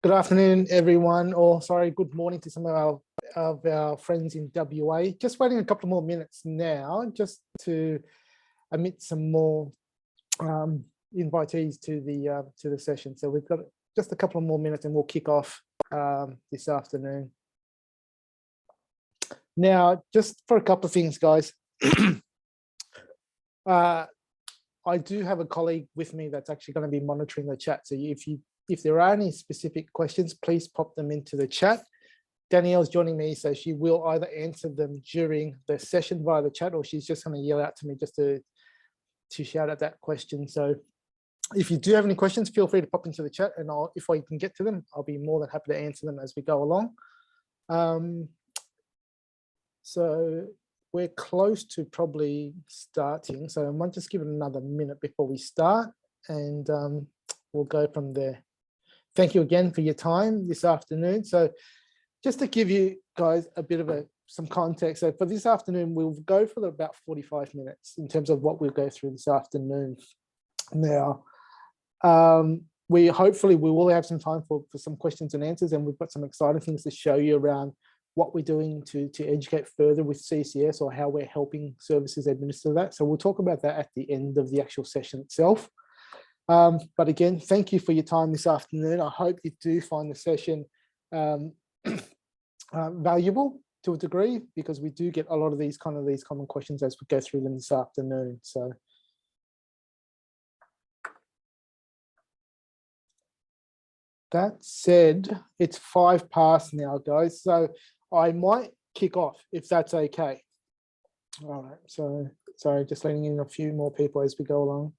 Good afternoon, everyone, or sorry, good morning to some of our friends in WA. Just waiting a couple more minutes now, just to admit some more invitees to the session. So we've got just a couple of more minutes, and we'll kick off this afternoon. Now, just for a couple of things, guys. I do have a colleague with me that's actually going to be monitoring the chat. So if there are any specific questions, please pop them into the chat. Danielle's joining me, so she will either answer them during the session via the chat, or she's just going to yell out to me just to shout out that question. So if you do have any questions, feel free to pop into the chat, and if I can get to them, I'll be more than happy to answer them as we go along. So we're close to probably starting, so I might just give it another minute before we start, and we'll go from there. Thank you again for your time this afternoon. So just to give you guys a bit of some context, so for this afternoon, we'll go for about 45 minutes in terms of what we'll go through this afternoon. Now, we will have some time for some questions and answers, and we've got some exciting things to show you around what we're doing to educate further with CCS, or how we're helping services administer that. So we'll talk about that at the end of the actual session itself. But again, thank you for your time this afternoon. I hope you do find the session valuable to a degree, because we do get a lot of these common questions as we go through them this afternoon. So that said, it's 5 past now, guys. So I might kick off if that's okay. All right. So sorry, just letting in a few more people as we go along.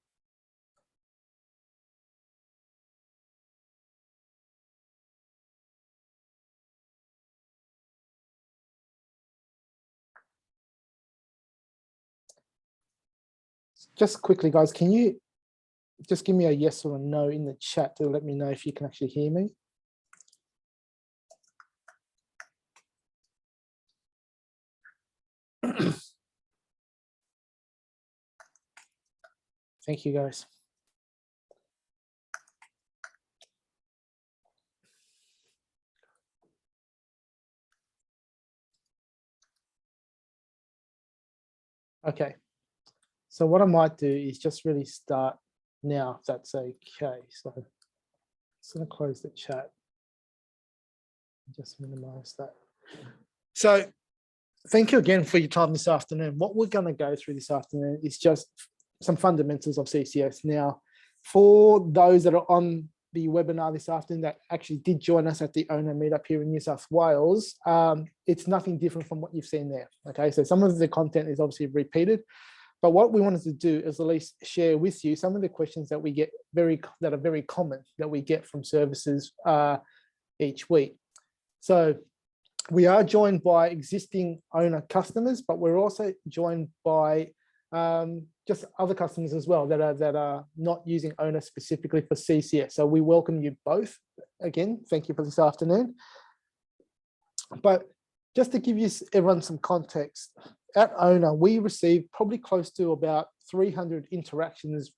Just quickly, guys, can you just give me a yes or a no in the chat to let me know if you can actually hear me? Thank you, guys. Okay. So what I might do is just really start now, if that's okay. So I'm just going to close the chat. Just minimize that. So thank you again for your time this afternoon. What we're going to go through this afternoon is just some fundamentals of CCS. Now, for those that are on the webinar this afternoon that actually did join us at the owner meetup here in New South Wales, it's nothing different from what you've seen there. Okay, so some of the content is obviously repeated, but what we wanted to do is at least share with you some of the questions that we get that are very common that we get from services each week. So we are joined by existing owner customers, but we're also joined by just other customers as well that are not using owner specifically for CCS. So we welcome you both. Again, thank you for this afternoon. But just to give you everyone some context, at owner, we receive probably close to about 300 interactions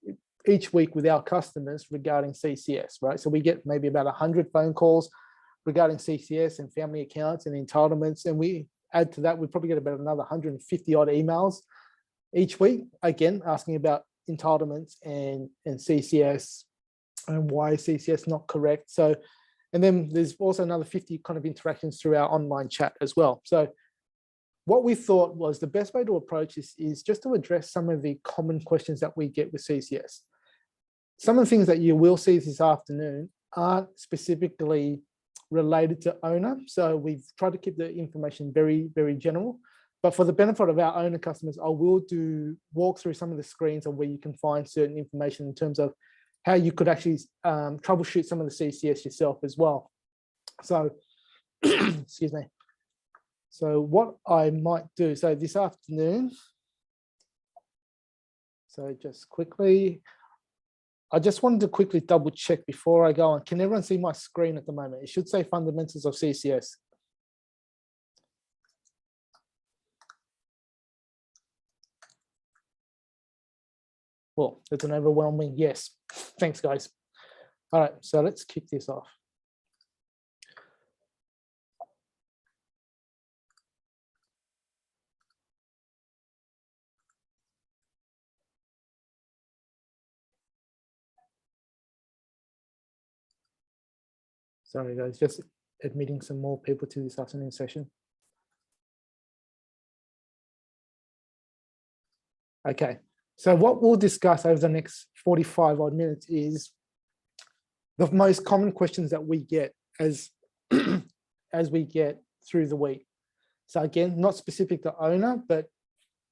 each week with our customers regarding CCS, right? So we get maybe about 100 phone calls regarding CCS and family accounts and entitlements. And we add to that, we probably get about another 150 odd emails each week, again, asking about entitlements and CCS and why CCS not correct. So, and then there's also another 50 kind of interactions through our online chat as well. So what we thought was the best way to approach this is just to address some of the common questions that we get with CCS. Some of the things that you will see this afternoon aren't specifically related to owner. So we've tried to keep the information very, very general. But for the benefit of our owner customers, I will walk through some of the screens of where you can find certain information in terms of how you could actually troubleshoot some of the CCS yourself as well. So, excuse me. So what I might do, so this afternoon, so just quickly, I just wanted to quickly double check before I go on. Can everyone see my screen at the moment? It should say Fundamentals of CCS. Well, it's an overwhelming yes. Thanks, guys. All right, so let's kick this off. Sorry, guys, just admitting some more people to this afternoon session. Okay, so what we'll discuss over the next 45 odd minutes is the most common questions that we get as we get through the week. So again, not specific to owner, but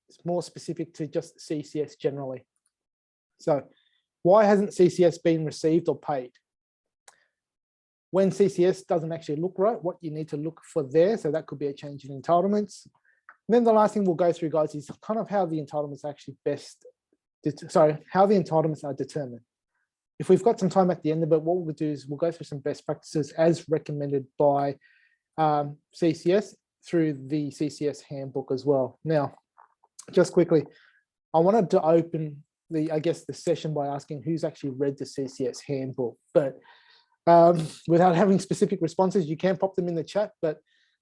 it's more specific to just CCS generally. So why hasn't CCS been received or paid? When CCS doesn't actually look right, what you need to look for there. So that could be a change in entitlements. And then the last thing we'll go through, guys, is kind of how the entitlements actually how the entitlements are determined. If we've got some time at the end of it, what we'll do is we'll go through some best practices as recommended by CCS through the CCS handbook as well. Now, just quickly, I wanted to open the session by asking who's actually read the CCS handbook, but without having specific responses, you can pop them in the chat, but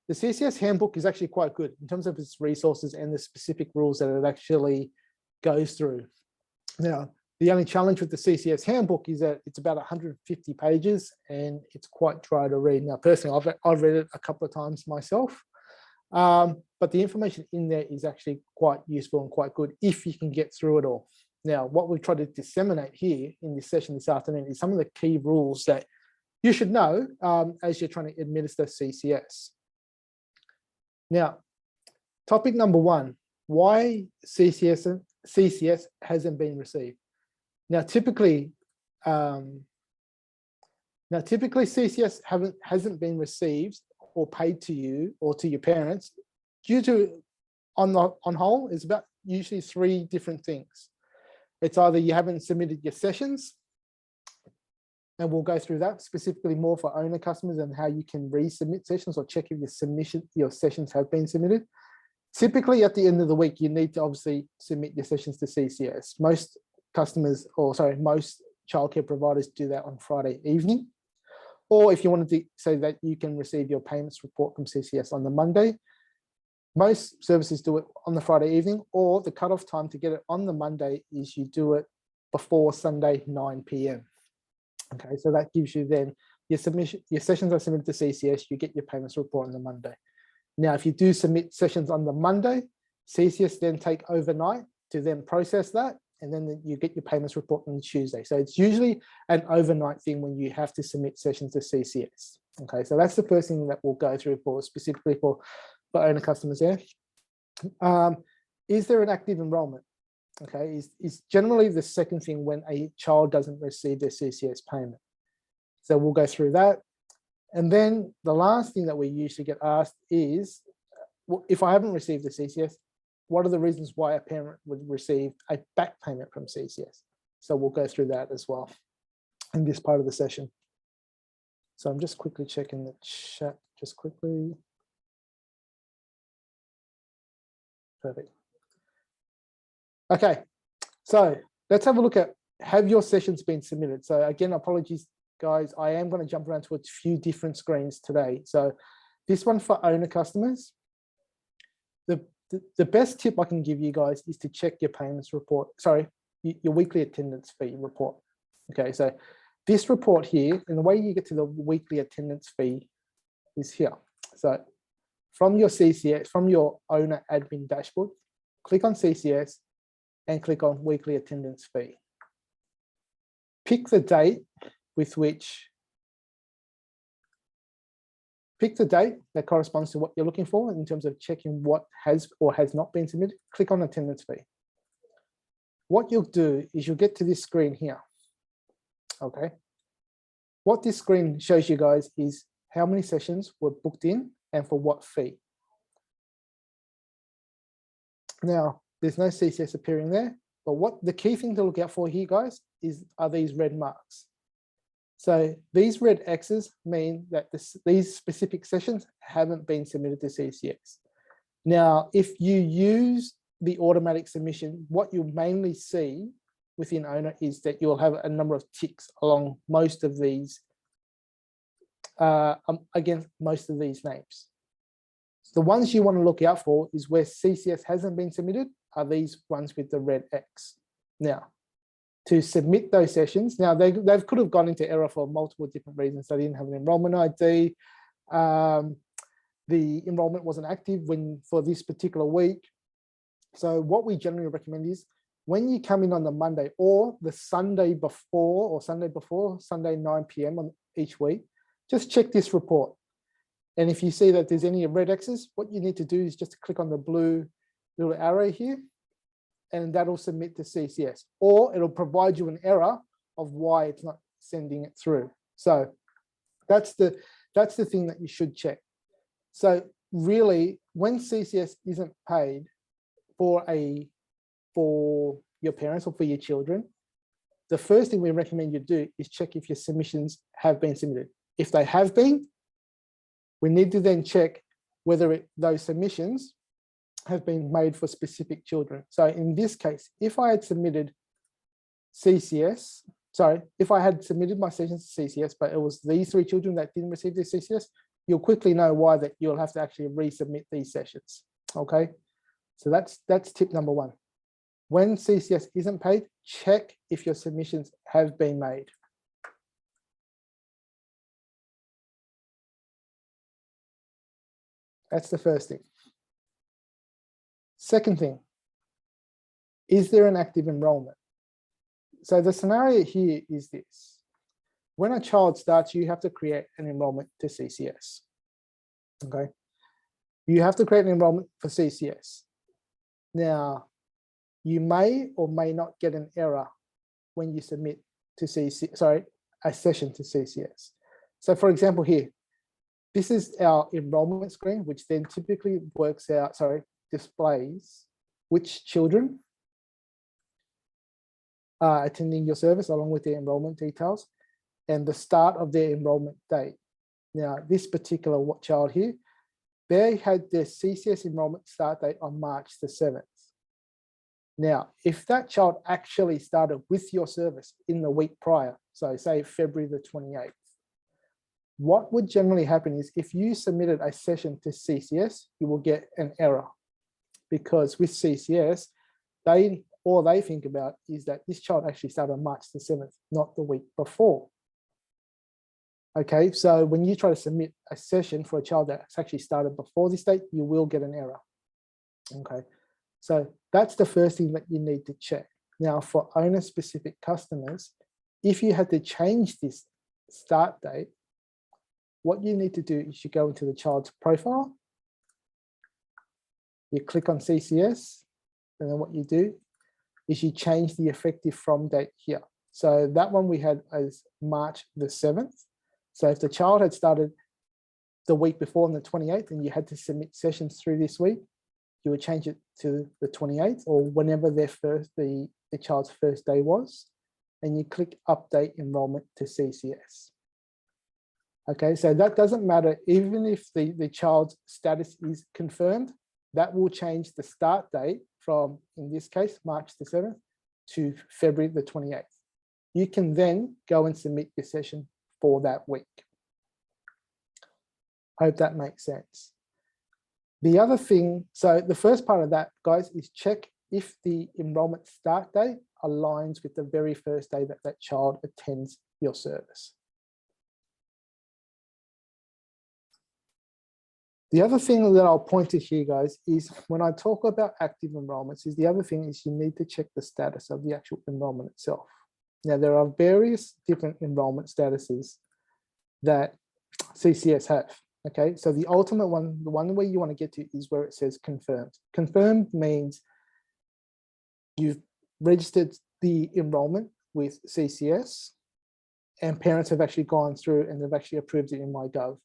the CCS handbook is actually quite good in terms of its resources and the specific rules that it actually goes through. Now, the only challenge with the CCS handbook is that it's about 150 pages and it's quite dry to read. Now, personally, I've read it a couple of times myself, but the information in there is actually quite useful and quite good if you can get through it all. Now, what we've tried to disseminate here in this session this afternoon is some of the key rules that you should know as you're trying to administer CCS. Now, topic number one, why CCS hasn't been received. Now, typically CCS hasn't been received or paid to you or to your parents due to, on whole, is about usually three different things. It's either you haven't submitted your sessions, and we'll go through that specifically more for owner customers and how you can resubmit sessions or check if your sessions have been submitted. Typically at the end of the week, you need to obviously submit your sessions to CCS. Most childcare providers do that on Friday evening. Or if you wanted to say that you can receive your payments report from CCS on the Monday, most services do it on the Friday evening, or the cutoff time to get it on the Monday is you do it before Sunday 9 p.m. Okay, so that gives you then your sessions are submitted to CCS, you get your payments report on the Monday. Now, if you do submit sessions on the Monday, CCS then take overnight to then process that, and then you get your payments report on Tuesday. So it's usually an overnight thing when you have to submit sessions to CCS. Okay, so that's the first thing that we'll go through for specifically for owner customers there. Is there an active enrollment? Okay, is generally the second thing when a child doesn't receive their CCS payment. So we'll go through that. And then the last thing that we usually get asked is, if I haven't received the CCS, what are the reasons why a parent would receive a back payment from CCS? So we'll go through that as well in this part of the session. So I'm just quickly checking the chat, just quickly. Perfect. Okay, so let's have a look at, have your sessions been submitted? So again, apologies, guys, I am going to jump around to a few different screens today. So this one for owner customers. The best tip I can give you guys is to check your payments report, sorry, your weekly attendance fee report. Okay, so this report here, and the way you get to the weekly attendance fee is here. So from your CCS, from your owner admin dashboard, click on CCS and click on weekly attendance fee. Pick the date with which, pick the date that corresponds to what you're looking for in terms of checking what has or has not been submitted. Click on attendance fee. What you'll do is you'll get to this screen here. Okay. What this screen shows you guys is how many sessions were booked in and for what fee. Now, there's no CCS appearing there, but what the key thing to look out for here, guys, are these red marks. So these red X's mean that these specific sessions haven't been submitted to CCS. Now, if you use the automatic submission, what you'll mainly see within owner is that you'll have a number of ticks along most of these, against most of these names. So the ones you want to look out for is where CCS hasn't been submitted are these ones with the red X. Now, to submit those sessions, now they could have gone into error for multiple different reasons. They didn't have an enrollment ID. The enrollment wasn't active for this particular week. So what we generally recommend is when you come in on the Monday or the Sunday before, Sunday 9 p.m. on each week, just check this report. And if you see that there's any red X's, what you need to do is just click on the blue little arrow here, and that'll submit to CCS, or it'll provide you an error of why it's not sending it through. So that's the thing that you should check. So really, when CCS isn't paid for your parents or for your children, the first thing we recommend you do is check if your submissions have been submitted. If they have been, we need to then check whether those submissions have been made for specific children. So in this case, if I had submitted CCS, if I had submitted my sessions to CCS, but it was these 3 children that didn't receive their CCS, you'll quickly know why that you'll have to actually resubmit these sessions. Okay, so that's tip number 1. When CCS isn't paid, check if your submissions have been made. That's the first thing. Second thing, is there an active enrollment? So the scenario here is this. When a child starts, you have to create an enrollment to CCS. Okay, you have to create an enrollment for CCS. Now, you may or may not get an error when you submit to a session to CCS. So for example here, this is our enrollment screen, which then typically displays which children are attending your service along with their enrollment details and the start of their enrollment date. Now, this particular child here, they had their CCS enrollment start date on March the 7th. Now, if that child actually started with your service in the week prior, so say February the 28th, what would generally happen is if you submitted a session to CCS, you will get an error, because with CCS, all they think about is that this child actually started on March the 7th, not the week before. Okay, so when you try to submit a session for a child that's actually started before this date, you will get an error. Okay, so that's the first thing that you need to check. Now, for owner-specific customers, if you had to change this start date, what you need to do is you go into the child's profile, you click on CCS, and then what you do is you change the effective from date here. So that one we had as March the 7th. So if the child had started the week before on the 28th and you had to submit sessions through this week, you would change it to the 28th or whenever the child's first day was, and you click update enrollment to CCS. Okay, so that doesn't matter, even if the child's status is confirmed, that will change the start date from, in this case, March the 7th to February the 28th. You can then go and submit your session for that week. Hope that makes sense. The other thing, so the first part of that, guys, is check if the enrollment start date aligns with the very first day that that child attends your service. The other thing that I'll point to here, guys, is when I talk about active enrollments, is the other thing is you need to check the status of the actual enrollment itself. Now, there are various different enrollment statuses that CCS have. Okay, so the ultimate one, the one where you want to get to is where it says confirmed. Confirmed means you've registered the enrollment with CCS and parents have actually gone through and they've actually approved it in MyGov.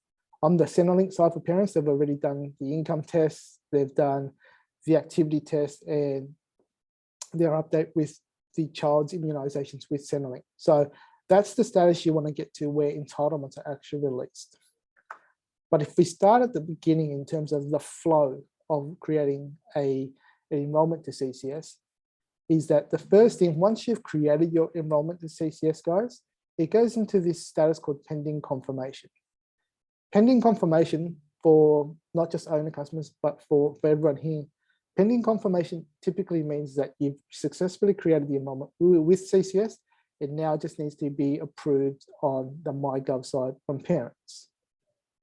On the Centrelink side for parents, they've already done the income test, they've done the activity test and their update with the child's immunisations with Centrelink. So that's the status you want to get to where entitlements are actually released. But if we start at the beginning in terms of the flow of creating an enrollment to CCS, is that the first thing, once you've created your enrollment to CCS, guys, it goes into this status called pending confirmation. Pending confirmation for not just owner customers, but for everyone here, pending confirmation typically means that you've successfully created the enrollment with CCS. It now just needs to be approved on the MyGov side from parents.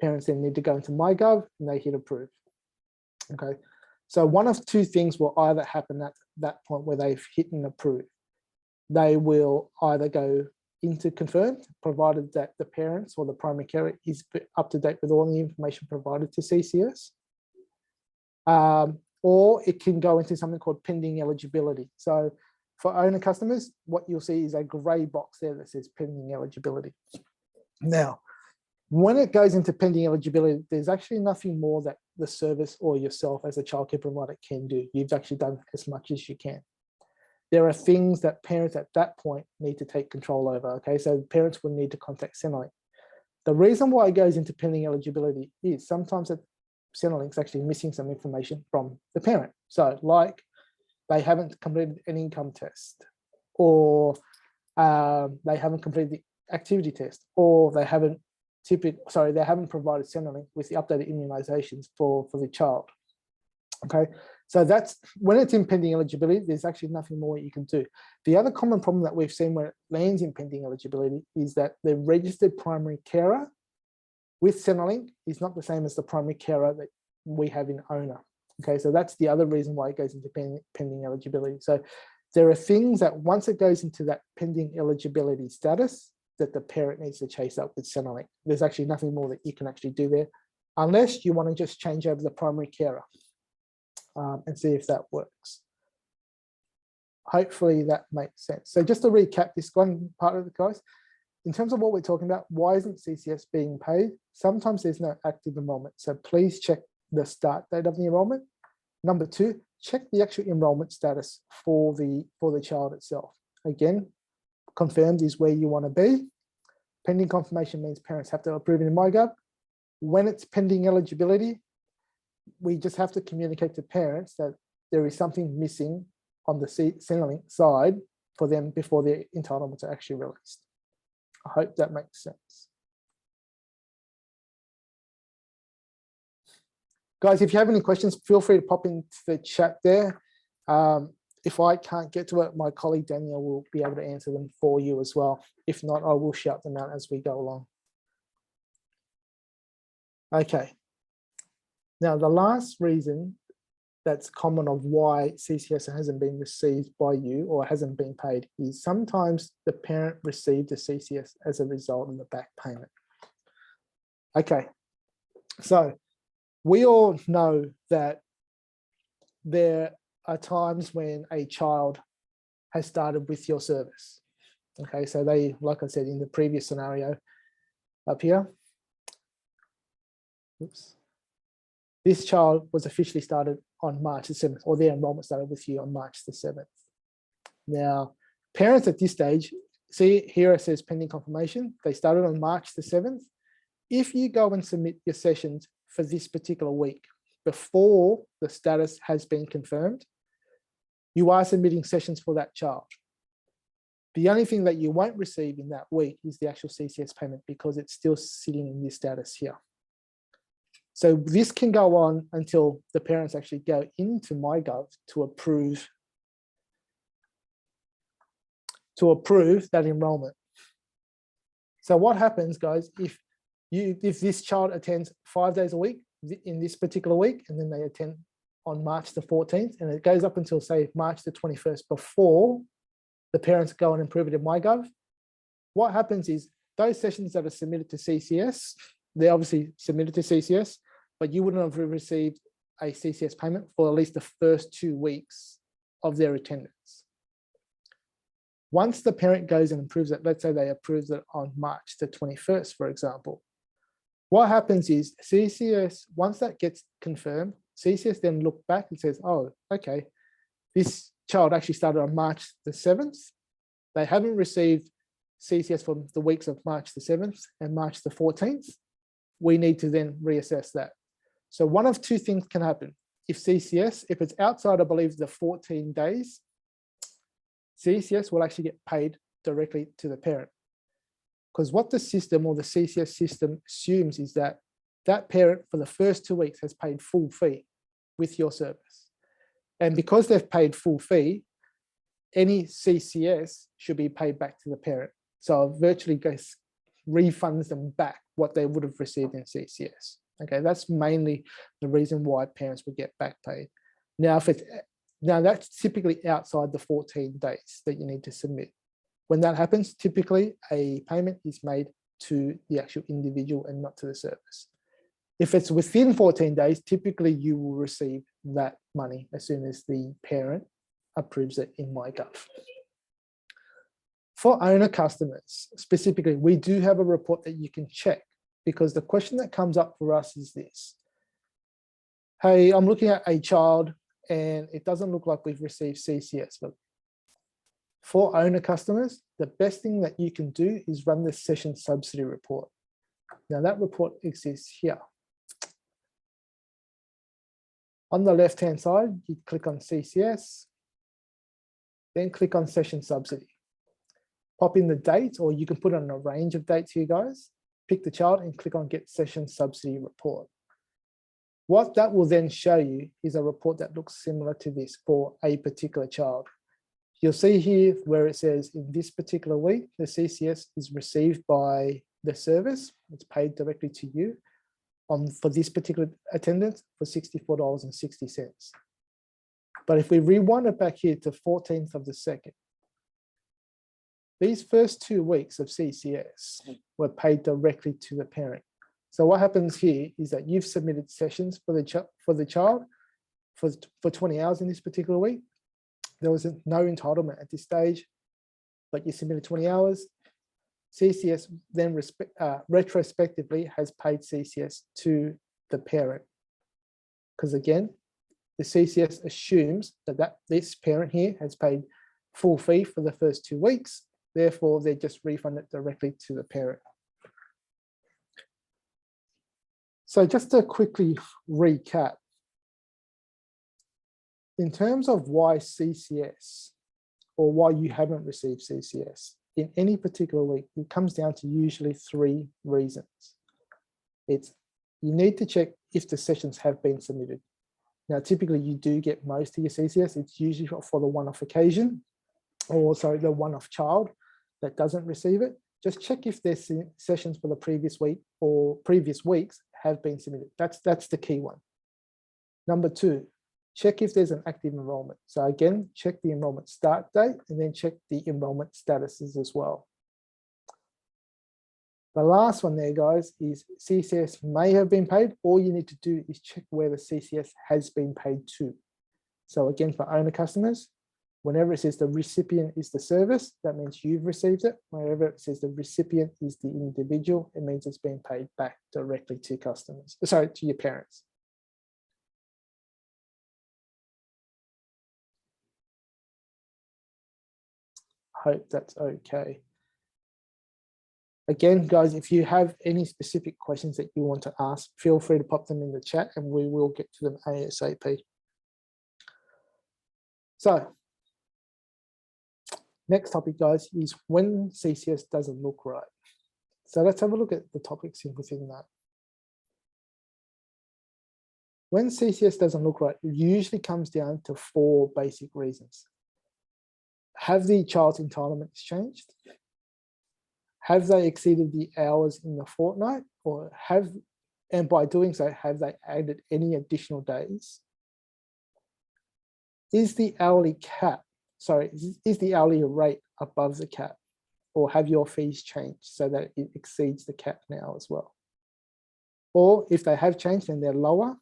Parents then need to go into MyGov and they hit approve. Okay, so one of two things will either happen at that point where they've hit and approve. They will either go into confirmed, provided that the parents or the primary carer is up to date with all the information provided to CCS. Or it can go into something called pending eligibility. So for owner customers, what you'll see is a grey box there that says pending eligibility. Now, when it goes into pending eligibility, there's actually nothing more that the service or yourself as a childcare provider can do. You've actually done as much as you can. There are things that parents at that point need to take control over. Okay, so parents will need to contact Centrelink. The reason why it goes into pending eligibility is sometimes that Centrelink's actually missing some information from the parent. So like they haven't completed an income test, or they haven't completed the activity test, or they haven't they haven't provided Centrelink with the updated immunisations for the child. Okay, so that's when it's in pending eligibility, there's actually nothing more you can do. The other common problem that we've seen when it lands in pending eligibility is that the registered primary carer with Centrelink is not the same as the primary carer that we have in owner. Okay, so that's the other reason why it goes into pending eligibility. So there are things that once it goes into that pending eligibility status that the parent needs to chase up with Centrelink. There's actually nothing more that you can actually do there, unless you want to just change over the primary carer and see if that works. Hopefully that makes sense. So just to recap this one part of it, guys, in terms of what we're talking about, why isn't CCS being paid? Sometimes there's no active enrollment. So please check the start date of the enrollment. Number two, check the actual enrollment status for the child itself. Again, confirmed is where you want to be. Pending confirmation means parents have to approve it in MyGov. When it's pending eligibility, we just have to communicate to parents that there is something missing on the Centrelink side for them before their entitlements are actually released. I hope that makes sense. Guys, if you have any questions, feel free to pop into the chat there. If I can't get to it, my colleague Danielle will be able to answer them for you as well. If not, I will shout them out as we go along. Okay. Now, the last reason that's common of why CCS hasn't been received by you or hasn't been paid is sometimes the parent received the CCS as a result of the back payment. Okay, so we all know that there are times when a child has started with your service. Okay, so they, like I said in the previous scenario, up here. Oops. This child was officially started on March the 7th, or their enrollment started with you on March the 7th. Now, parents at this stage, see here it says pending confirmation. They started on March the 7th. If you go and submit your sessions for this particular week before the status has been confirmed, you are submitting sessions for that child. The only thing that you won't receive in that week is the actual CCS payment because it's still sitting in this status here. So this can go on until the parents actually go into MyGov to approve that enrollment. So what happens, guys, if this child attends 5 days a week in this particular week, and then they attend on March the 14th, and it goes up until, say, March the 21st before the parents go and approve it in MyGov, what happens is those sessions that are submitted to CCS, they're obviously submitted to CCS, but you wouldn't have received a CCS payment for at least the first 2 weeks of their attendance. Once the parent goes and approves it, let's say they approves it on March the 21st, for example, what happens is CCS, once that gets confirmed, CCS then look back and says, oh, okay, this child actually started on March the 7th. They haven't received CCS for the weeks of March the 7th and March the 14th. We need to then reassess that. So one of two things can happen. If CCS, if it's outside, I believe, the 14 days, CCS will actually get paid directly to the parent. Because what the system or the CCS system assumes is that that parent for the first 2 weeks has paid full fee with your service. And because they've paid full fee, any CCS should be paid back to the parent. So it virtually goes, refunds them back what they would have received in CCS. Okay, that's mainly the reason why parents would get back paid. Now, that's typically outside the 14 days that you need to submit. When that happens, typically a payment is made to the actual individual and not to the service. If it's within 14 days, typically you will receive that money as soon as the parent approves it in MyGov. For owner customers, specifically, we do have a report that you can check, because the question that comes up for us is this. Hey, I'm looking at a child and it doesn't look like we've received CCS. But for owner customers, the best thing that you can do is run the session subsidy report. Now that report exists here. On the left-hand side, you click on CCS, then click on session subsidy. Pop in the date, or you can put on a range of dates here, guys. Pick the child and click on get session subsidy report. What that will then show you is a report that looks similar to this for a particular child. You'll see here where it says in this particular week, the CCS is received by the service. It's paid directly to you for this particular attendance for $64.60. But if we rewind it back here to 14th of the 2nd, these first 2 weeks of CCS were paid directly to the parent. So what happens here is that you've submitted sessions for the child for 20 hours in this particular week. There was no entitlement at this stage, but you submitted 20 hours. CCS then retrospectively has paid CCS to the parent. Because again, the CCS assumes that this parent here has paid full fee for the first 2 weeks. Therefore, they just refund it directly to the parent. So just to quickly recap, in terms of why CCS or why you haven't received CCS in any particular week, it comes down to usually 3 reasons. It's you need to check if the sessions have been submitted. Now, typically you do get most of your CCS. It's usually for the one-off occasion, or sorry, the one-off child that doesn't receive it. Just check if their sessions for the previous week or previous weeks have been submitted. That's the key one. Number 2, check if there's an active enrollment. So again, check the enrollment start date and then check the enrollment statuses as well. The last one there, guys, is CCS may have been paid. All you need to do is check where the CCS has been paid to. So again, for owner customers, Whenever it says the recipient is the service, that means you've received it. Whenever it says the recipient is the individual, it means it's being paid back directly to customers, sorry, to your parents. Hope that's okay. Again, guys, if you have any specific questions that you want to ask, feel free to pop them in the chat and we will get to them ASAP. So, next topic, guys, is when CCS doesn't look right. So let's have a look at the topics within that. When CCS doesn't look right, it usually comes down to 4 basic reasons. Have the child's entitlements changed? Have they exceeded the hours in the fortnight, or and by doing so, have they added any additional days? Is the hourly cap, is the hourly rate above the cap, or have your fees changed so that it exceeds the cap now as well? Or if they have changed and they're lower,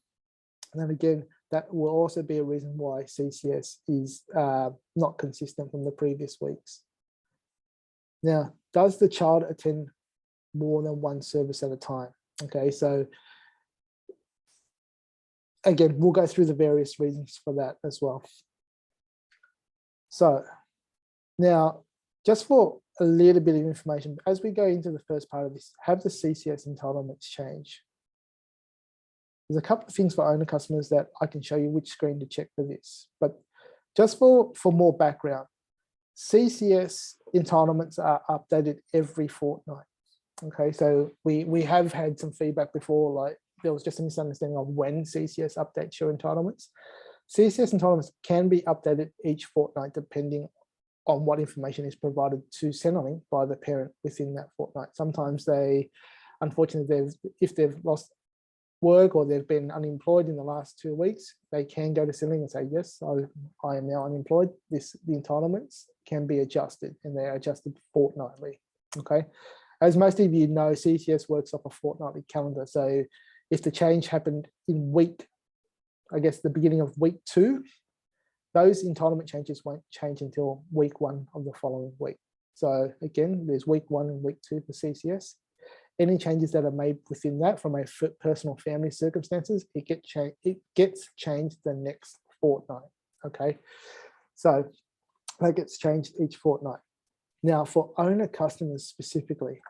then again, that will also be a reason why CCS is not consistent from the previous weeks. Now, does the child attend more than one service at a time? Okay, so again, we'll go through the various reasons for that as well. So now, just for a little bit of information, as we go into the first part of this, have the CCS entitlements change? There's a couple of things for owner customers that I can show you which screen to check for this, but just for more background, CCS entitlements are updated every fortnight. Okay, so we have had some feedback before, like there was just a misunderstanding of when CCS updates your entitlements. CCS entitlements can be updated each fortnight depending on what information is provided to Centrelink by the parent within that fortnight. Sometimes they, unfortunately, if they've lost work or they've been unemployed in the last 2 weeks, they can go to Centrelink and say, yes, I am now unemployed. The entitlements can be adjusted, and they are adjusted fortnightly. Okay, as most of you know, CCS works off a fortnightly calendar. So if the change happened in the beginning of week 2, those entitlement changes won't change until week 1 of the following week. So again, there's week 1 and week 2 for CCS. Any changes that are made within that from a personal family circumstances, it gets changed the next fortnight. Okay, so that gets changed each fortnight. Now, for owner customers specifically,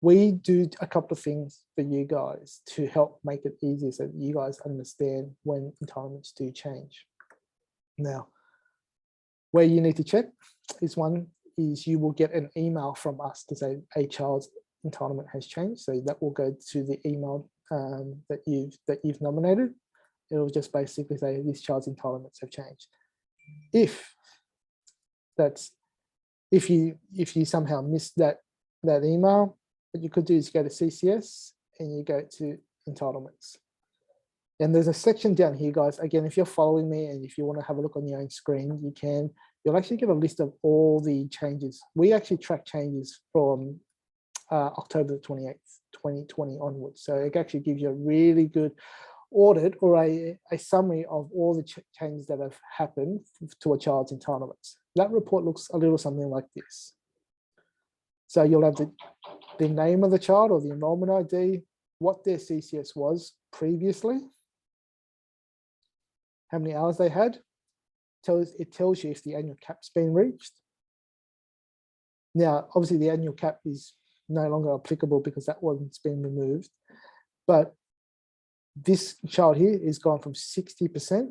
we do a couple of things for you guys to help make it easier so that you guys understand when entitlements do change. Now, where you need to check is you will get an email from us to say a child's entitlement has changed. So that will go to the email that you've nominated. It'll just basically say this child's entitlements have changed. If you somehow missed that email, what you could do is go to CCS and you go to entitlements. And there's a section down here, guys. Again, if you're following me and if you want to have a look on your own screen, you can. You'll actually get a list of all the changes. We actually track changes from October the 28th, 2020 onwards. So it actually gives you a really good audit or a summary of all the changes that have happened to a child's entitlements. That report looks a little something like this. So you'll have the name of the child or the enrollment ID, what their CCS was previously, how many hours they had. It tells you if the annual cap's been reached. Now, obviously the annual cap is no longer applicable because that one's been removed. But this child here is gone from 60%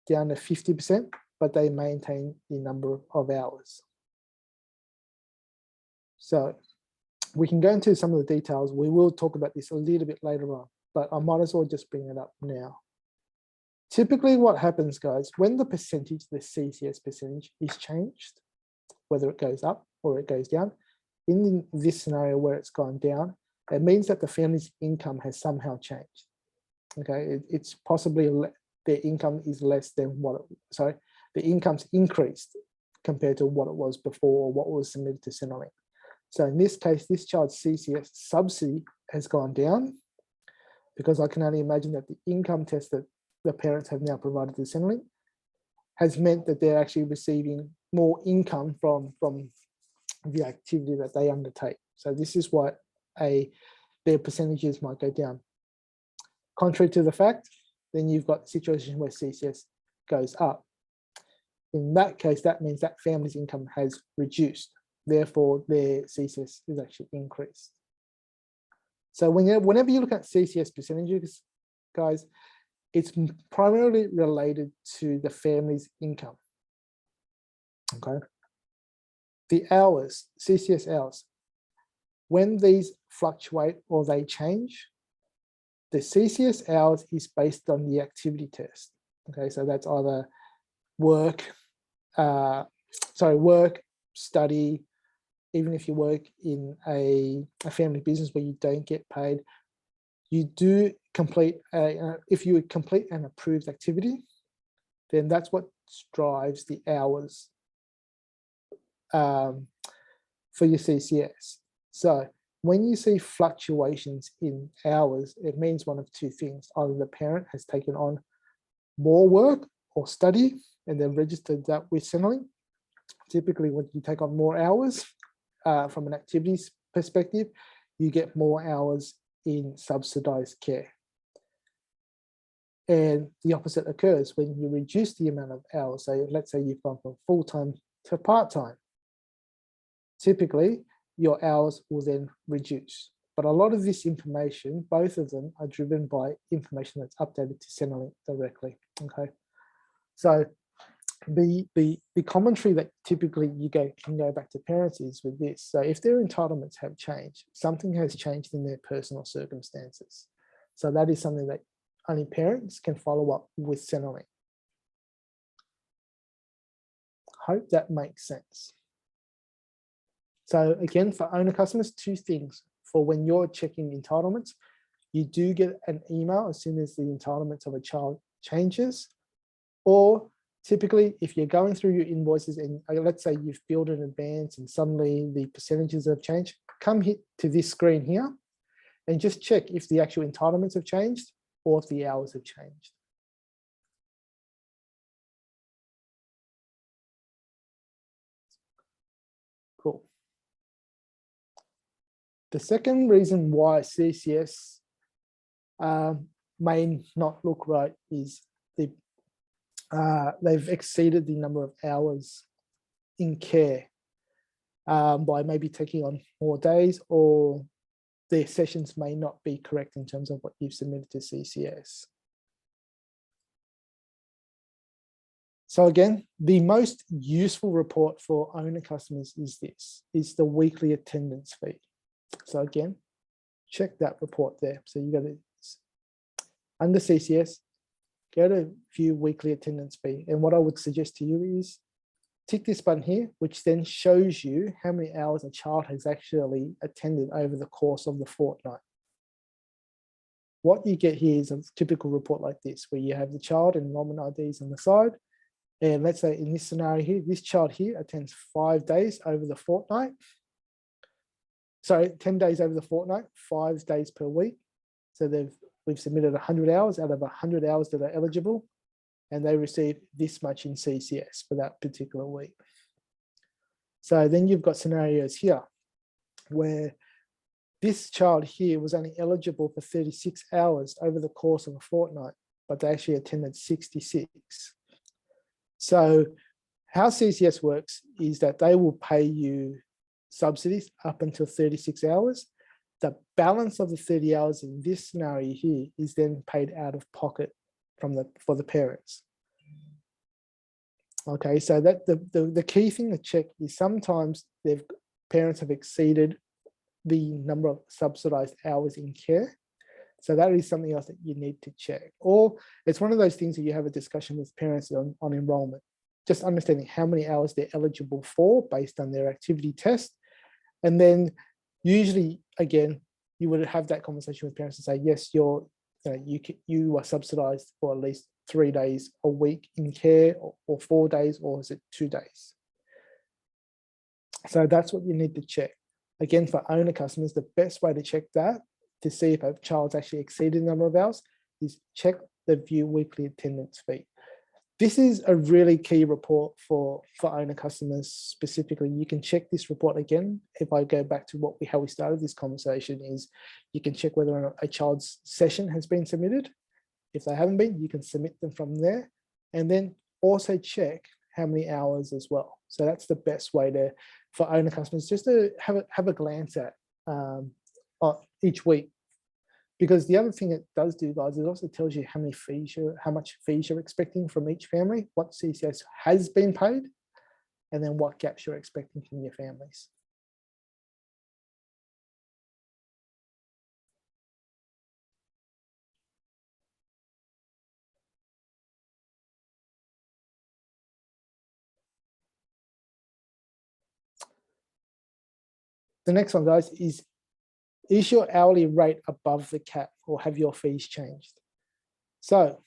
down to 50%, but they maintain the number of hours. So we can go into some of the details. We will talk about this a little bit later on, but I might as well just bring it up now. Typically what happens, guys, when the CCS percentage is changed, whether it goes up or it goes down, in this scenario where it's gone down, it means that the family's income has somehow changed. Okay, it's possibly their income is less than the income's increased compared to what it was before or what was submitted to Centrelink. So in this case, this child's CCS subsidy has gone down because I can only imagine that the income test that the parents have now provided to Centrelink has meant that they're actually receiving more income from the activity that they undertake. So this is what their percentages might go down. Contrary to the fact, then you've got a situation where CCS goes up. In that case, that means that family's income has reduced. Therefore, their CCS is actually increased. So whenever you look at CCS percentages, guys, it's primarily related to the family's income. Okay. The hours, CCS hours, when these fluctuate or they change, the CCS hours is based on the activity test. Okay, so that's either work, study, even if you work in a family business where you don't get paid, you do complete, if you complete an approved activity, then that's what drives the hours for your CCS. So when you see fluctuations in hours, it means one of two things. Either the parent has taken on more work or study and then registered that with Centrelink. Typically, when you take on more hours from an activities perspective, you get more hours in subsidized care. And the opposite occurs when you reduce the amount of hours. So let's say you've gone from full-time to part-time. Typically, your hours will then reduce. But a lot of this information, both of them are driven by information that's updated to Centrelink directly, okay? So the commentary that typically you can go back to parents is with this. So if their entitlements have changed, something has changed in their personal circumstances. So that is something that only parents can follow up with Centrelink. Hope that makes sense. So again, for owner customers, two things. For when you're checking entitlements, you do get an email as soon as the entitlements of a child changes. Or typically, if you're going through your invoices and let's say you've billed in advance and suddenly the percentages have changed, come hit to this screen here and just check if the actual entitlements have changed or if the hours have changed. Cool. The second reason why CCS may not look right is they've exceeded the number of hours in care by maybe taking on more days, or their sessions may not be correct in terms of what you've submitted to CCS. So again, the most useful report for owner customers is the weekly attendance fee. So again, check that report there. So you got to, under CCS, go to view weekly attendance fee. And what I would suggest to you is tick this button here, which then shows you how many hours a child has actually attended over the course of the fortnight. What you get here is a typical report like this, where you have the child and enrollment IDs on the side. And let's say in this scenario here, this child here attends 5 days over the fortnight. Sorry, 10 days over the fortnight, 5 days per week. So we've submitted 100 hours out of 100 hours that are eligible, and they receive this much in CCS for that particular week. So then you've got scenarios here where this child here was only eligible for 36 hours over the course of a fortnight, but they actually attended 66. So how CCS works is that they will pay you subsidies up until 36 hours. The balance of the 30 hours in this scenario here is then paid out of pocket for the parents. Okay, so that the key thing to check is sometimes parents have exceeded the number of subsidized hours in care. So that is something else that you need to check. Or it's one of those things that you have a discussion with parents on enrollment, just understanding how many hours they're eligible for based on their activity test. And then usually, again, you would have that conversation with parents and say, yes, you are subsidized for at least 3 days a week in care, or 4 days, or is it 2 days? So that's what you need to check. Again, for owner customers, the best way to check that, to see if a child's actually exceeded the number of hours, is check the view weekly attendance fee. This is a really key report for owner customers specifically. You can check this report again. If I go back to how we started this conversation, is you can check whether or not a child's session has been submitted. If they haven't been, you can submit them from there, and then also check how many hours as well. So that's the best way for owner customers just to have a glance at each week. Because the other thing it does do, guys, it also tells you how much fees you're expecting from each family, what CCS has been paid, and then what gaps you're expecting from your families. The next one, guys, is your hourly rate above the cap, or have your fees changed? So a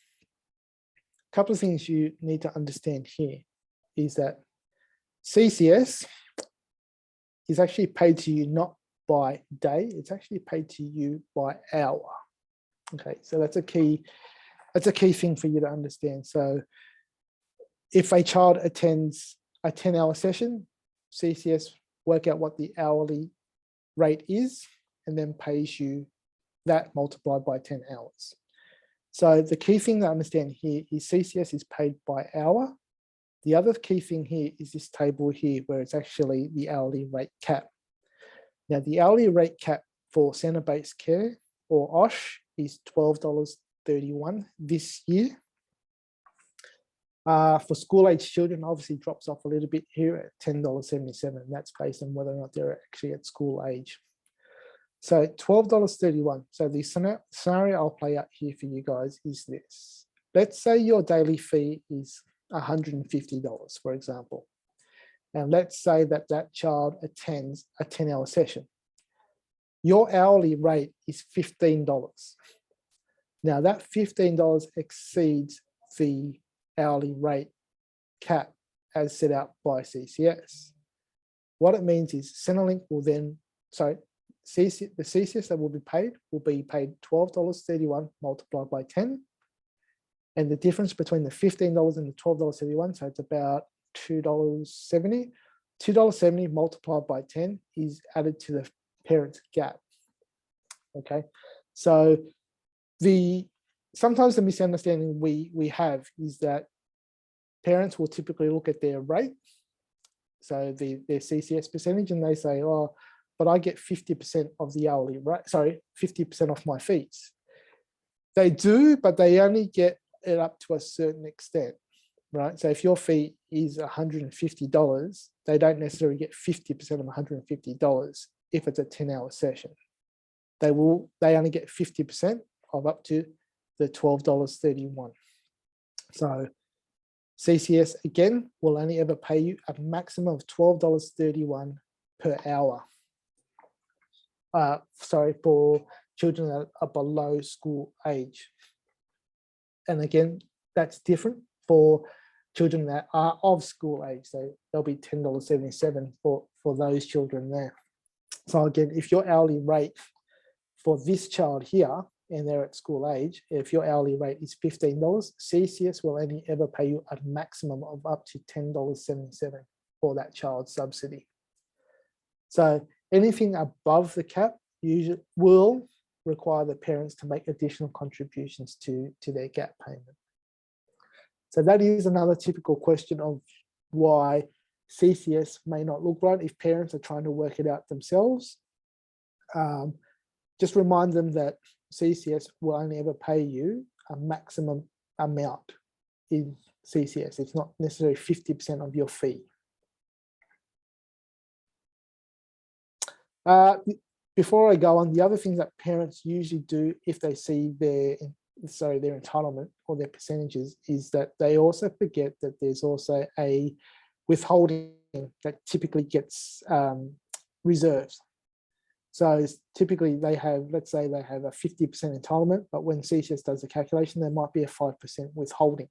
couple of things you need to understand here is that CCS is actually paid to you not by day, it's actually paid to you by hour. Okay, so that's a key thing for you to understand. So if a child attends a 10-hour session, CCS work out what the hourly rate is and then pays you that multiplied by 10 hours. So the key thing to understand here is CCS is paid by hour. The other key thing here is this table here where it's actually the hourly rate cap. Now the hourly rate cap for centre-based care or OSH is $12.31 this year. For school-age children, obviously drops off a little bit here at $10.77. That's based on whether or not they're actually at school age. So $12.31. So the scenario I'll play out here for you guys is this. Let's say your daily fee is $150, for example. And let's say that child attends a 10-hour session. Your hourly rate is $15. Now that $15 exceeds the hourly rate cap as set out by CCS. What it means is Centrelink will then, the CCS that will be paid $12.31 multiplied by 10. And the difference between the $15 and the $12.31, so it's about $2.70. $2.70 multiplied by 10 is added to the parent's gap. Okay, so sometimes the misunderstanding we have is that parents will typically look at their rate, so their CCS percentage, and they say, oh, but I get 50% of the hourly rate, 50% off my fees. They do, but they only get it up to a certain extent, right? So if your fee is $150, they don't necessarily get 50% of $150 if it's a 10-hour session. They only get 50% of up to the $12.31. So CCS again will only ever pay you a maximum of $12.31 per hour. For children that are below school age. And again, that's different for children that are of school age. So they'll be $10.77 for those children there. So again, if your hourly rate for this child here, and they're at school age, if your hourly rate is $15, CCS will only ever pay you a maximum of up to $10.77 for that child's subsidy. So anything above the cap usually will require the parents to make additional contributions to their gap payment. So that is another typical question of why CCS may not look right if parents are trying to work it out themselves. Just remind them that CCS will only ever pay you a maximum amount in CCS. It's not necessarily 50% of your fee. Before I go on, the other thing that parents usually do if they see their entitlement or their percentages is that they also forget that there's also a withholding that typically gets reserved. So typically they have, let's say they have a 50% entitlement, but when CCS does the calculation, there might be a 5% withholding.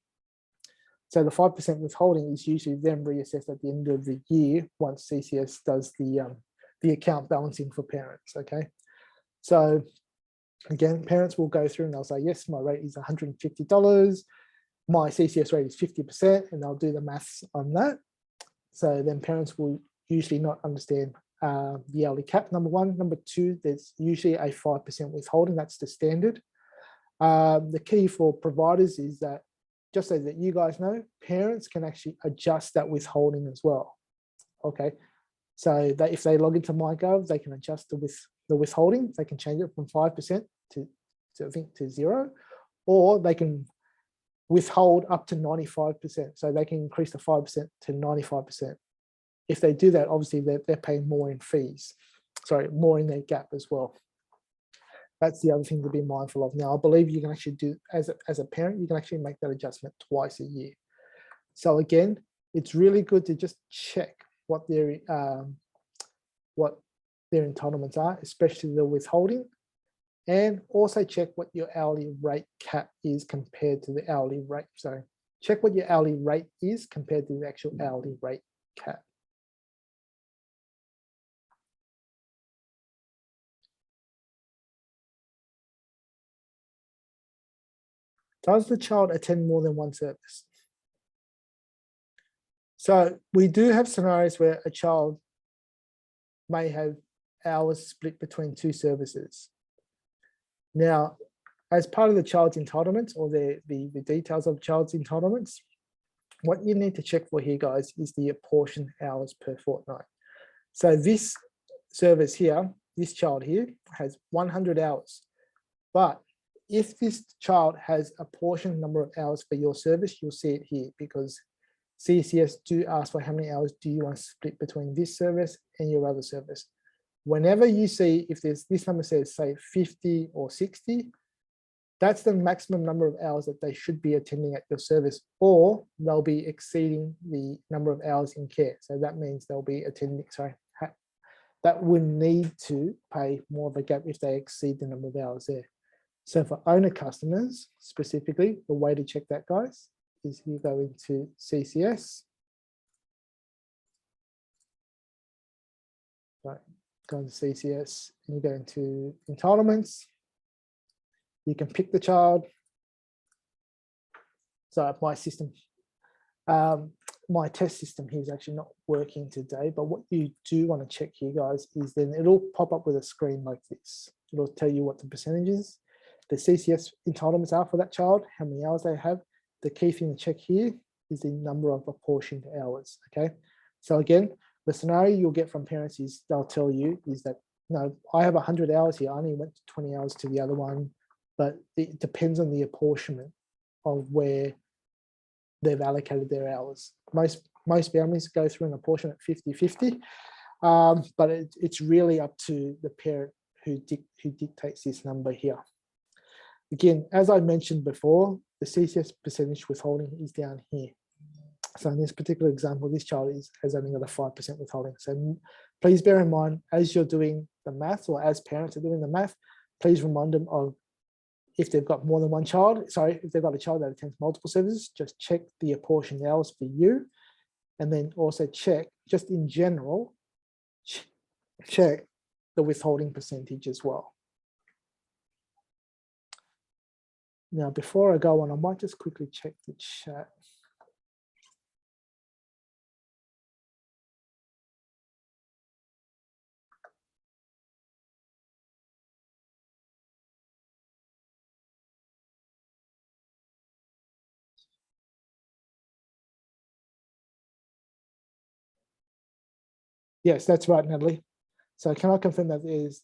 So the 5% withholding is usually then reassessed at the end of the year once CCS does the account balancing for parents, okay? So again, parents will go through and they'll say, yes, my rate is $150. my CCS rate is 50%, and they'll do the maths on that. So then parents will usually not understand the hourly cap, number one. Number two, there's usually a 5% withholding. That's the standard. The key for providers is that, just so that you guys know, parents can actually adjust that withholding as well. Okay, so that if they log into MyGov, they can adjust the withholding. They can change it from 5% to I think to 0, or they can withhold up to 95%. So they can increase the 5% to 95%. If they do that, obviously they're paying more in fees. Sorry, more in their gap as well. That's the other thing to be mindful of. Now, I believe you can actually do, as a parent, you can actually make that adjustment twice a year. So again, it's really good to just check what their entitlements are, especially the withholding, and also check what your hourly rate cap is compared to the hourly rate. So check what your hourly rate is compared to the actual hourly rate cap. Does the child attend more than one service? So we do have scenarios where a child may have hours split between two services. Now, as part of the child's entitlements, or the details of child's entitlements, what you need to check for here, guys, is the apportioned hours per fortnight. So this service here, this child here, has 100 hours. But if this child has a portion number of hours for your service, you'll see it here, because CCS do ask for how many hours do you want to split between this service and your other service. Whenever you see, if there's this number says, say, 50 or 60, that's the maximum number of hours that they should be attending at your service, or they'll be exceeding the number of hours in care. So that means they'll be attending, that would need to pay more of a gap if they exceed the number of hours there. So for owner customers specifically, the way to check that, guys, is you go into CCS. Right, go into CCS and you go into entitlements. You can pick the child. So my system, my test system here is actually not working today, but what you do want to check here, guys, is then it'll pop up with a screen like this. It'll tell you what the percentages, the CCS entitlements are for that child, how many hours they have. The key thing to check here is the number of apportioned hours, okay? So again, the scenario you'll get from parents is they'll tell you is that, no, I have 100 hours here, I only went 20 hours to the other one, but it depends on the apportionment of where they've allocated their hours. Most families go through an apportionment 50-50, but it's really up to the parent who dictates this number here. Again, as I mentioned before, the CCS percentage withholding is down here. So in this particular example, this child has only got a 5% withholding. So please bear in mind, as you're doing the math, or as parents are doing the math, please remind them of, if they've got more than one child, sorry, if they've got a child that attends multiple services, just check the apportioned hours for you. And then also check, just in general, check the withholding percentage as well. Now, before I go on, I might just quickly check the chat. Yes, that's right, Natalie. So can I confirm that is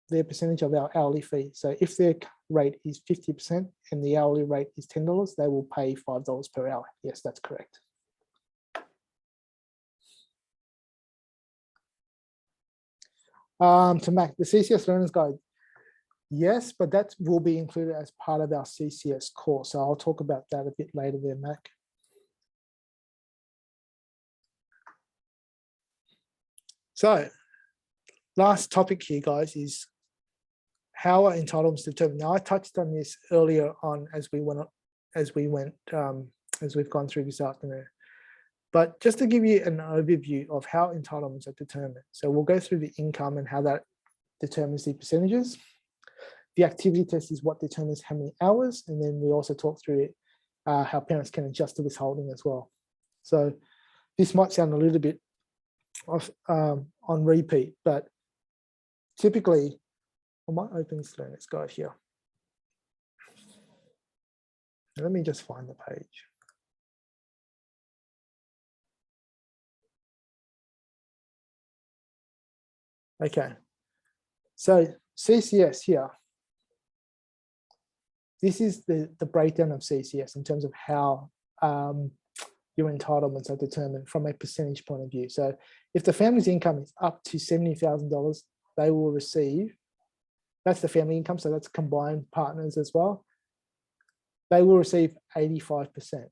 their percentage of our hourly fee? So if their rate is 50% and the hourly rate is $10, they will pay $5 per hour. Yes, that's correct. To Mac, the CCS Learner's Guide. Yes, but that will be included as part of our CCS course. So I'll talk about that a bit later there, Mac. So last topic here, guys, is how are entitlements determined? Now, I touched on this earlier on as we've gone through this afternoon. But just to give you an overview of how entitlements are determined. So we'll go through the income and how that determines the percentages. The activity test is what determines how many hours. And then we also talk through how parents can adjust the withholding as well. So this might sound a little bit of, on repeat, but typically, I might open this Let's go here. Let me just find the page. Okay, so CCS here. This is the breakdown of CCS in terms of how your entitlements are determined from a percentage point of view. So if the family's income is up to $70,000, they will receive, that's the family income, so that's combined partners as well, they will receive 85%.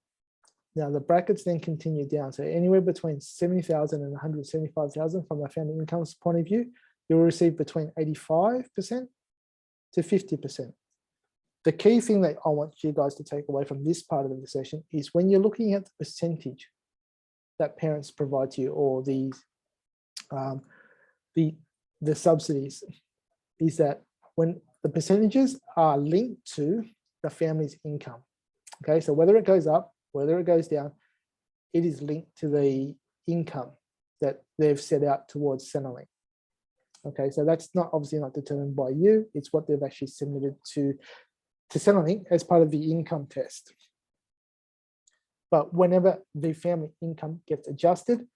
Now the brackets then continue down. So anywhere between 70,000 and 175,000 from a family income's point of view, you will receive between 85% to 50%. The key thing that I want you guys to take away from this part of the session is when you're looking at the percentage that parents provide to you, or the subsidies, is that when the percentages are linked to the family's income. Okay, so whether it goes up, whether it goes down, it is linked to the income that they've set out towards Centrelink. Okay, so that's not obviously not determined by you, it's what they've actually submitted to Centrelink as part of the income test. But whenever the family income gets adjusted,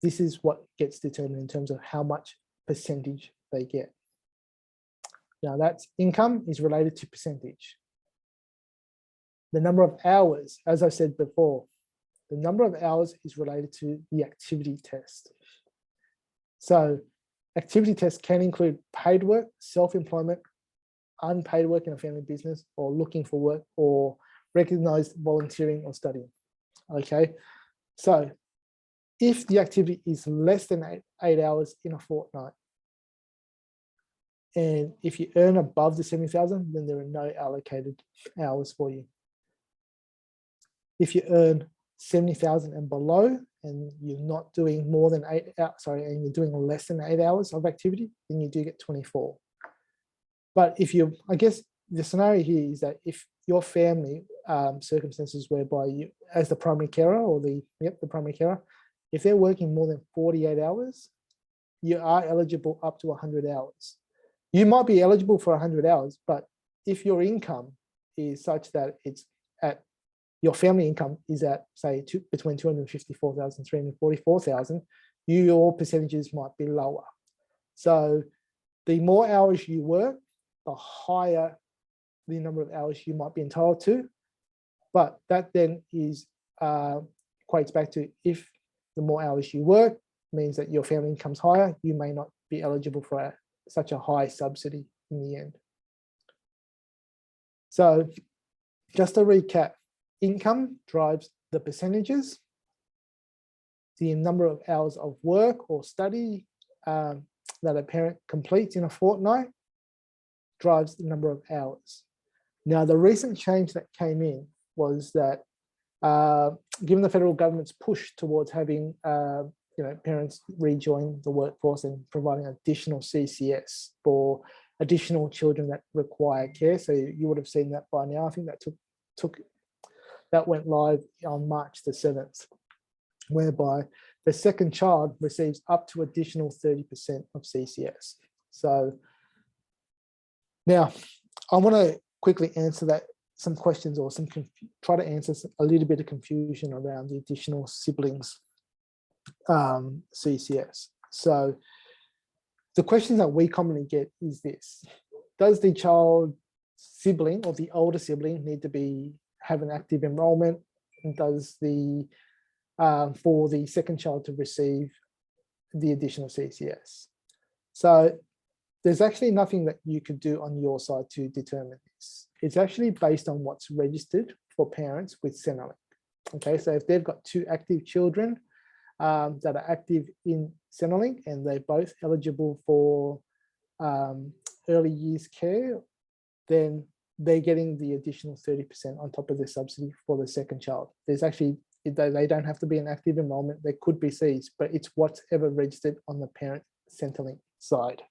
this is what gets determined in terms of how much percentage they get. Now that's income is related to percentage. The number of hours, as I said before, the number of hours is related to the activity test. So activity tests can include paid work, self-employment, unpaid work in a family business, or looking for work, or recognized volunteering or studying. Okay, so if the activity is less than 8 hours in a fortnight, and if you earn above the 70,000, then there are no allocated hours for you. If you earn 70,000 and below, and you're not doing more than 8 hours, and you're doing less than 8 hours of activity, then you do get 24. But if you, I guess the scenario here is that if your family circumstances whereby you, as the primary carer or the primary carer, if they're working more than 48 hours, you are eligible up to 100 hours. You might be eligible for 100 hours, but if your income is such that it's at, your family income is at, say, between 254,000 and 344,000, your percentages might be lower. So the more hours you work, the higher the number of hours you might be entitled to. But that then is equates back to, if the more hours you work means that your family income's higher, you may not be eligible for such a high subsidy in the end. So just to recap, income drives the percentages, the number of hours of work or study that a parent completes in a fortnight drives the number of hours. Now, the recent change that came in was that given the federal government's push towards having parents rejoin the workforce and providing additional CCS for additional children that require care. So you would have seen that by now. I think that that went live on March the 7th, whereby the second child receives up to additional 30% of CCS. So now I want to quickly answer some questions, or try to answer a little bit of confusion around the additional siblings CCS. So the questions that we commonly get is this: does the child sibling or the older sibling need to have an active enrollment? And does the for the second child to receive the additional CCS? So there's actually nothing that you could do on your side to determine this. It's actually based on what's registered for parents with Centrelink. Okay, so if they've got 2 active children that are active in Centrelink and they're both eligible for early years care, then they're getting the additional 30% on top of the subsidy for the second child. There's actually, they don't have to be an active enrollment. They could be Cs, but it's whatever registered on the parent Centrelink side.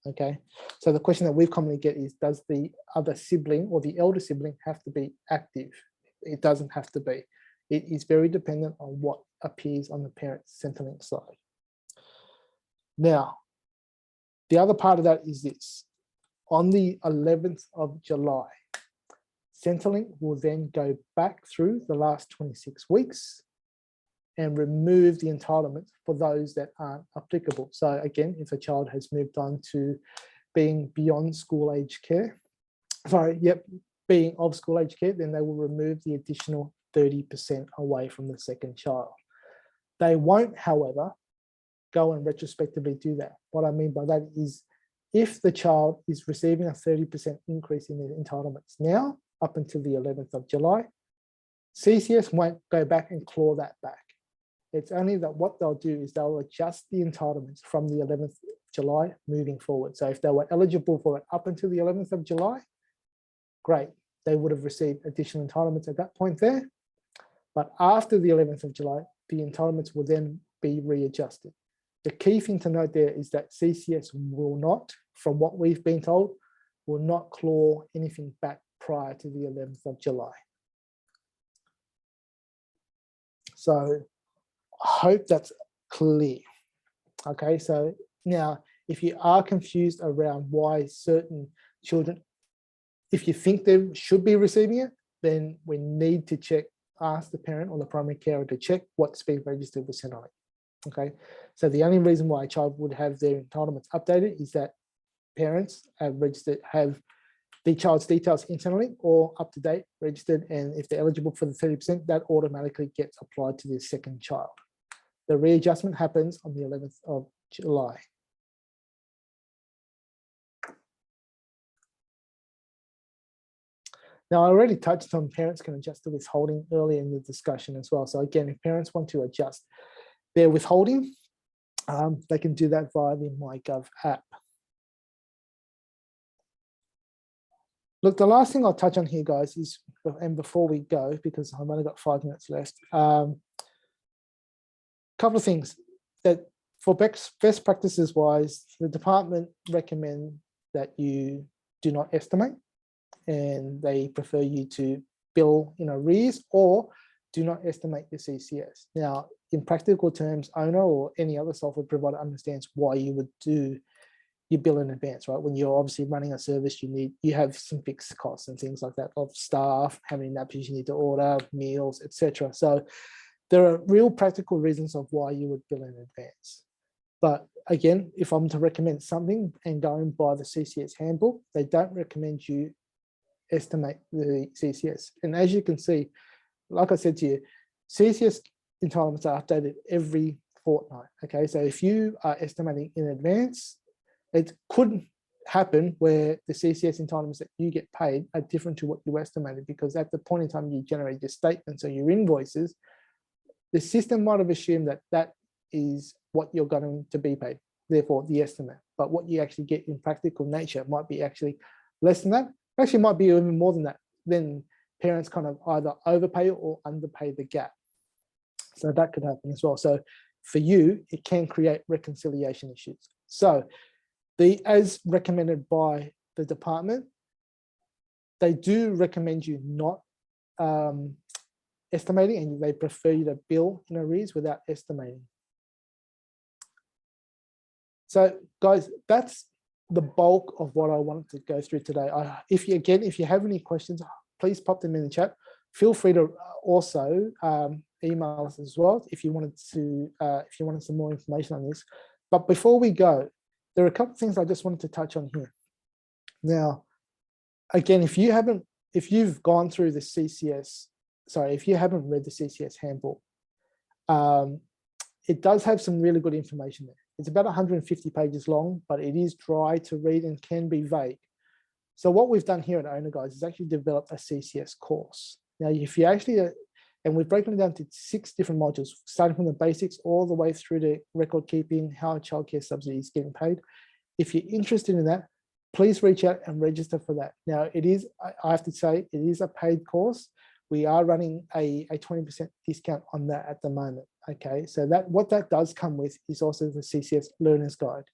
Okay, so the question that we commonly get is, does the other sibling or the elder sibling have to be active? It doesn't have to be. It is very dependent on what appears on the parent's Centrelink side. Now, the other part of that is this. On the 11th of July, Centrelink will then go back through the last 26 weeks and remove the entitlements for those that aren't applicable. So again, if a child has moved on to being beyond school age care, being of school age care, then they will remove the additional 30% away from the second child. They won't, however, go and retrospectively do that. What I mean by that is, if the child is receiving a 30% increase in their entitlements now, up until the 11th of July, CCS won't go back and claw that back. It's only that what they'll do is they'll adjust the entitlements from the 11th of July moving forward. So if they were eligible for it up until the 11th of July, great, they would have received additional entitlements at that point there. But after the 11th of July, the entitlements will then be readjusted. The key thing to note there is that CCS will not, from what we've been told, will not claw anything back prior to the 11th of July. So I hope that's clear. Okay, so now if you are confused around why certain children, if you think they should be receiving it, then we need to check, ask the parent or the primary carer to check what's being registered with Centrelink. Okay, so the only reason why a child would have their entitlements updated is that parents have registered, have the child's details in Centrelink or up to date registered, and if they're eligible for the 30%, that automatically gets applied to the second child. The readjustment happens on the 11th of July. Now, I already touched on parents can adjust the withholding earlier in the discussion as well. So again, if parents want to adjust their withholding, they can do that via the MyGov app. Look, the last thing I'll touch on here, guys, is, and before we go, because I've only got 5 minutes left, couple of things that for best practices wise, the department recommend that you do not estimate, and they prefer you to bill in arrears or do not estimate your CCS. Now, in practical terms, owner or any other software provider understands why you would do your bill in advance, right? When you're obviously running a service, you have some fixed costs and things like that of staff, how many nappies you need to order, meals, etc. So there are real practical reasons of why you would bill in advance. But again, if I'm to recommend something and going by the CCS handbook, they don't recommend you estimate the CCS. And as you can see, like I said to you, CCS entitlements are updated every fortnight. Okay, so if you are estimating in advance, it could happen where the CCS entitlements that you get paid are different to what you estimated, because at the point in time you generate your statements or your invoices, the system might have assumed that that is what you're going to be paid, therefore the estimate. But what you actually get in practical nature might be actually less than that. Actually might be even more than that. Then parents kind of either overpay or underpay the gap. So that could happen as well. So for you, it can create reconciliation issues. So as recommended by the department, they do recommend you not estimating, and they prefer you to bill in arrears without estimating. So guys, that's the bulk of what I wanted to go through today. If you have any questions, please pop them in the chat. Feel free to also email us as well if you wanted some more information on this. But before we go, there are a couple of things I just wanted to touch on here. Now, again, if you've gone through the CCS, if you haven't read the CCS handbook, it does have some really good information there. It's about 150 pages long, but it is dry to read and can be vague. So what we've done here at Owner Guys is actually developed a CCS course. Now, if you actually, and we've broken it down to 6 different modules, starting from the basics all the way through to record keeping, how Child Care Subsidy is getting paid. If you're interested in that, please reach out and register for that. Now, it is, I have to say, it is a paid course. We are running a 20% discount on that at the moment. Okay, so what that does come with is also the CCS Learner's Guide.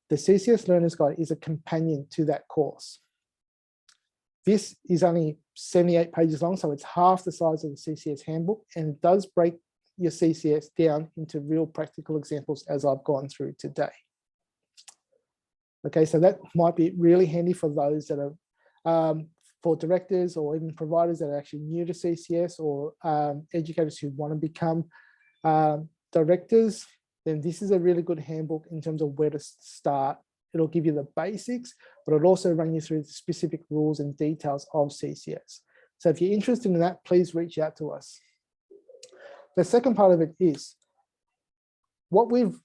The CCS Learner's Guide is a companion to that course. This is only 78 pages long, so it's half the size of the CCS handbook, and it does break your CCS down into real practical examples as I've gone through today. Okay, so that might be really handy for those that are, for directors or even providers that are actually new to CCS, or educators who want to become directors. Then this is a really good handbook in terms of where to start. It'll give you the basics, but it'll also run you through the specific rules and details of CCS. So if you're interested in that, please reach out to us. The second part of it is what we've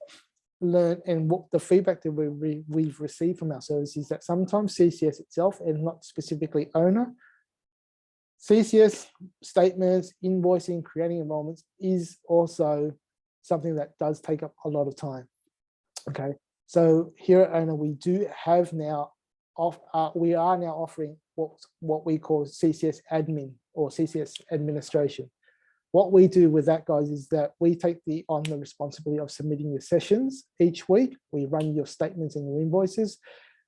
learned and what the feedback that we've received from our service is that sometimes CCS itself, and not specifically owner, CCS statements, invoicing, creating enrollments is also something that does take up a lot of time. Okay. So here at owner, we are now offering what we call CCS admin or CCS administration. What we do with that, guys, is that we take on the responsibility of submitting your sessions each week. We run your statements and your invoices.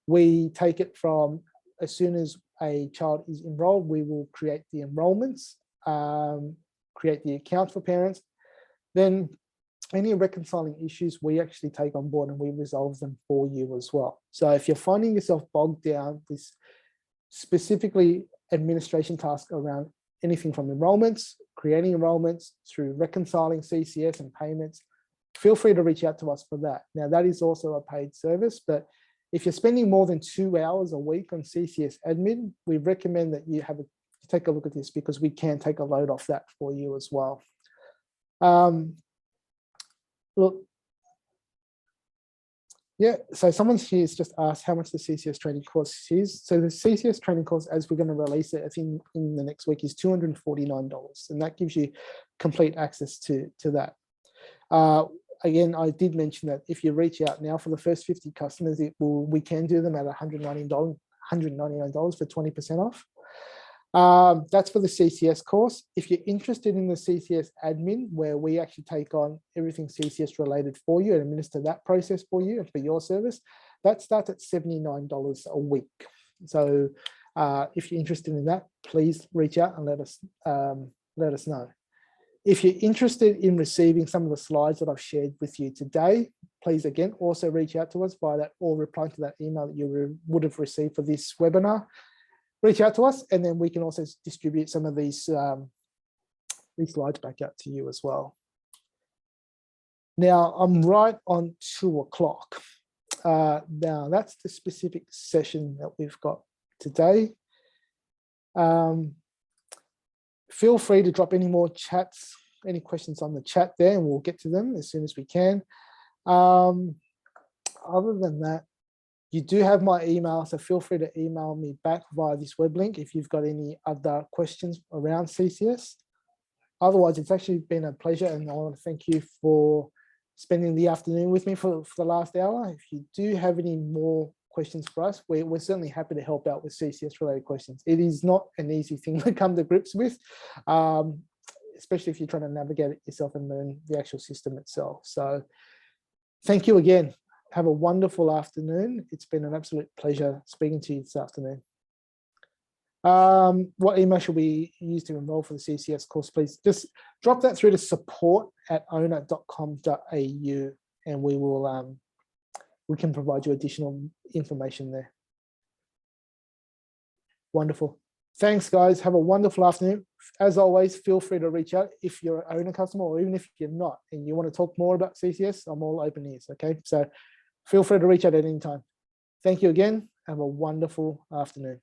We take it from as soon as a child is enrolled, we will create the enrollments, create the accounts for parents. Then any reconciling issues we actually take on board and we resolve them for you as well. So if you're finding yourself bogged down with specifically administration tasks around anything from enrollments, creating enrollments, through reconciling CCS and payments, feel free to reach out to us for that. Now that is also a paid service, but if you're spending more than 2 hours a week on CCS admin, we recommend that you take a look at this, because we can take a load off that for you as well. Look, yeah, so someone here's just asked how much the CCS training course is. So the CCS training course, as we're going to release it, I think in the next week, is $249, and that gives you complete access to that. Again, I did mention that if you reach out now for the first 50 customers, we can do them at $199 for 20% off. That's for the CCS course. If you're interested in the CCS admin, where we actually take on everything CCS related for you and administer that process for you and for your service, that starts at $79 a week. So if you're interested in that, please reach out and let us know. If you're interested in receiving some of the slides that I've shared with you today, please again also reach out to us via that, or reply to that email that you would have received for this webinar. Reach out to us, and then we can also distribute some of these slides back out to you as well. Now I'm right on 2 o'clock. Now that's the specific session that we've got today. Feel free to drop any more chats, any questions on the chat there, and we'll get to them as soon as we can. Other than that, you do have my email, so feel free to email me back via this web link if you've got any other questions around CCS. Otherwise, it's actually been a pleasure, and I want to thank you for spending the afternoon with me for the last hour. If you do have any more questions for us, we're certainly happy to help out with CCS related questions. It is not an easy thing to come to grips with, especially if you're trying to navigate it yourself and learn the actual system itself. So thank you again. Have a wonderful afternoon. It's been an absolute pleasure speaking to you this afternoon. What email should we use to enroll for the CCS course, please? Just drop that through to support@owner.com.au, and we can provide you additional information there. Wonderful. Thanks, guys. Have a wonderful afternoon. As always, feel free to reach out if you're an owner customer, or even if you're not and you want to talk more about CCS, I'm all open ears. Okay, so feel free to reach out at any time. Thank you again. Have a wonderful afternoon.